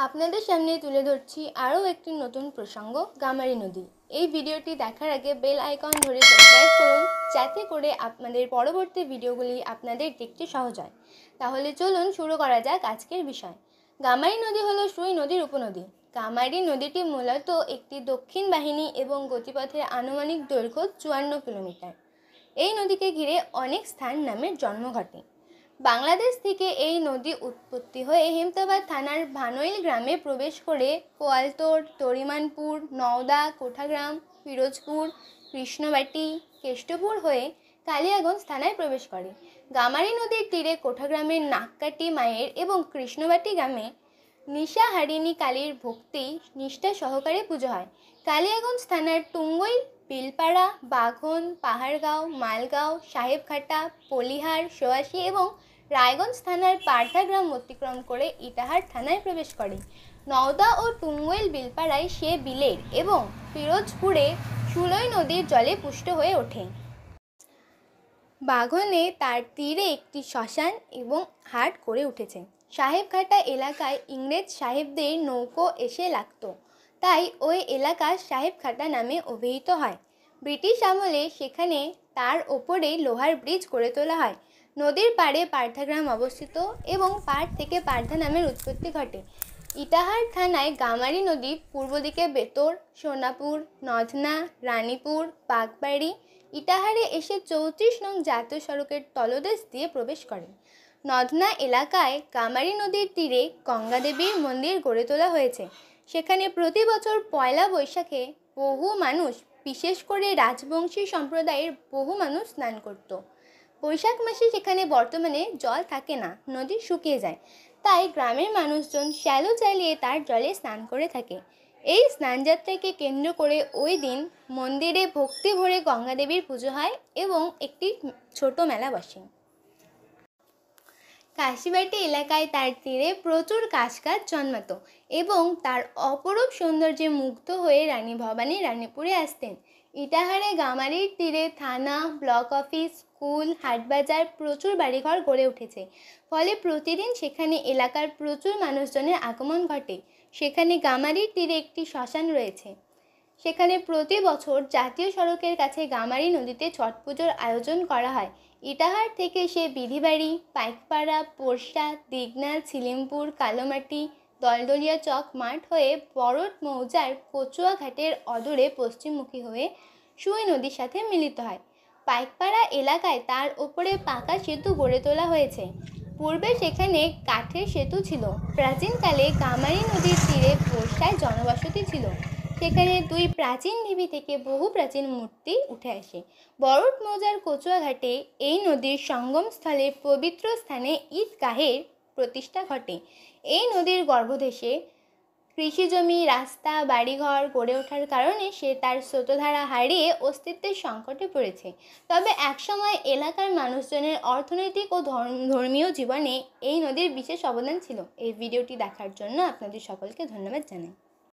আপনাদের সামনে তুলে ধরছি আরও একটি নতুন প্রসঙ্গ, গামারি নদী। এই ভিডিওটি দেখার আগে বেল আইকন ধরে সাবস্ক্রাইব করুন, যাতে করে আপনাদের পরবর্তী ভিডিওগুলি আপনাদের দেখতে সহজ হয়। তাহলে চলুন শুরু করা যাক আজকের বিষয়। গামারি নদী হলো সুই নদীর উপনদী। গামারি নদীটি মূলত একটি দক্ষিণ বাহিনী এবং গতিপথের আনুমানিক দৈর্ঘ্য 54 কিলোমিটার। এই নদীকে ঘিরে অনেক স্থান নামের জন্ম ঘটে। বাংলাদেশ থেকে এই নদী উৎপত্তি হয়ে হেমতাবাদ থানার ভানইল গ্রামে প্রবেশ করে কোয়ালতোড়, তরিমানপুর, নওদা, কোঠাগ্রাম, পিরোজপুর, কৃষ্ণবাটি, কেষ্টপুর হয়ে কালিয়াগঞ্জ থানায় প্রবেশ করে। গামারি নদীর তীরে কোঠাগ্রামের নাককাটি মায়ের এবং কৃষ্ণবাটি গ্রামে নিশাহারিণী কালীর ভক্তি নিষ্ঠা সহকারে পুজো হয়। কালিয়াগঞ্জ থানার টুঙ্গই, বিলপাড়া, বাঘন, পাহাড়গাঁও, মালগাঁও, সাহেবঘাটা, পলিহার, সোয়াশি এবং রায়গঞ্জ থানার পার্থা গ্রাম অতিক্রম করে ইটাহার থানায় প্রবেশ করে। নওদা ও টুঙ্গইল, বিলপাড়ায় সে বিলের এবং পিরোজপুরে সুলই নদীর জলে পুষ্ট হয়ে ওঠে। বাঘনে তার তীরে একটি শ্মশান এবং হাট গড়ে উঠেছে। সাহেবঘাটা এলাকায় ইংরেজ সাহেবদের নৌকো এসে লাগত, তাই ওই এলাকা সাহেবঘাটা নামে অভিহিত হয়। ব্রিটিশ আমলে সেখানে তার ওপরে লোহার ব্রিজ গড়ে তোলা হয়। নদীর পাড়ে পার্থা গ্রাম অবস্থিত এবং পাড় থেকে পার্থা নামের উৎপত্তি ঘটে। ইটাহার থানায় গামারি নদী পূর্ব দিকে বেতর, সোনাপুর, নধনা, রানীপুর, বাগবাড়ি, ইটাহারে এসে 34 নং জাতীয় সড়কের তলদেশ দিয়ে প্রবেশ করে। নধনা এলাকায় গামারি নদীর তীরে গঙ্গা দেবীর মন্দির গড়ে তোলা হয়েছে। সেখানে প্রতি বছর পয়লা বৈশাখে বহু মানুষ, বিশেষ করে রাজবংশী সম্প্রদায়ের বহু মানুষ স্নান করত। বৈশাখ মাসে সেখানে বর্তমানে জল থাকে না, নদী শুকিয়ে যায়, তাই গ্রামের মানুষজন শ্যালো চালিয়ে তার জলে স্নান করে থাকে। এই স্নানযাত্রাকে কেন্দ্র করে ওই দিন মন্দিরে ভক্তি ভরে গঙ্গা দেবীর পুজো হয় এবং একটি ছোট মেলা বসে। কাশিবাটি এলাকায় তার তীরে প্রচুর কাশ গাছ জন্মাতো এবং তার অপরূপ সৌন্দর্যে মুগ্ধ হয়ে রানী ভবানী রানীপুরে আসতেন। ইটাহারে গামারির তীরে থানা, ব্লক অফিস, স্কুল, হাটবাজার, প্রচুর বাড়িঘর গড়ে উঠেছে। ফলে প্রতিদিন সেখানে এলাকার প্রচুর মানুষজনের আগমন ঘটে। সেখানে গামারির তীরে একটি শ্মশান রয়েছে। সেখানে প্রতি বছর জাতীয় সড়কের কাছে গামারি নদীতে ছট পুজোর আয়োজন করা হয়। ইটাহার থেকে সে বিধিবাড়ি, পাইকপাড়া, পোরশা, দিগনা, ছিলিমপুর, কালোমাটি, দলদলিয়া চক মাঠ হয়ে বড়ট মৌজার কচুয়া ঘাটের অদূরে পশ্চিমমুখী হয়ে সুই নদীর সাথে মিলিত হয়। পাইকপাড়া এলাকায় তার ওপরে পাকা সেতু গড়ে তোলা হয়েছে। পূর্বে সেখানে কাঠের সেতু ছিল। প্রাচীনকালে গামারি নদীর তীরে পোরশায় জনবসতি ছিল। সেখানে দুই প্রাচীন ঢিবি থেকে বহু প্রাচীন মূর্তি উঠে আসে। বড়ট মৌজার কচুয়া ঘাটে এই নদীর সঙ্গমস্থলে পবিত্র স্থানে ঈদগাহের প্রতিষ্ঠা ঘটে। এই নদীর গর্ভদেশে কৃষিজমি, রাস্তা, বাড়িঘর গড়ে ওঠার কারণে সে তার স্রোতধারা হারিয়ে অস্তিত্বের সংকটে পড়েছে। তবে একসময় এলাকার মানুষজনের অর্থনৈতিক ও ধর্মীয় জীবনে এই নদীর বিশেষ অবদান ছিল। এই ভিডিওটি দেখার জন্য আপনাদের সকলকে ধন্যবাদ জানাই।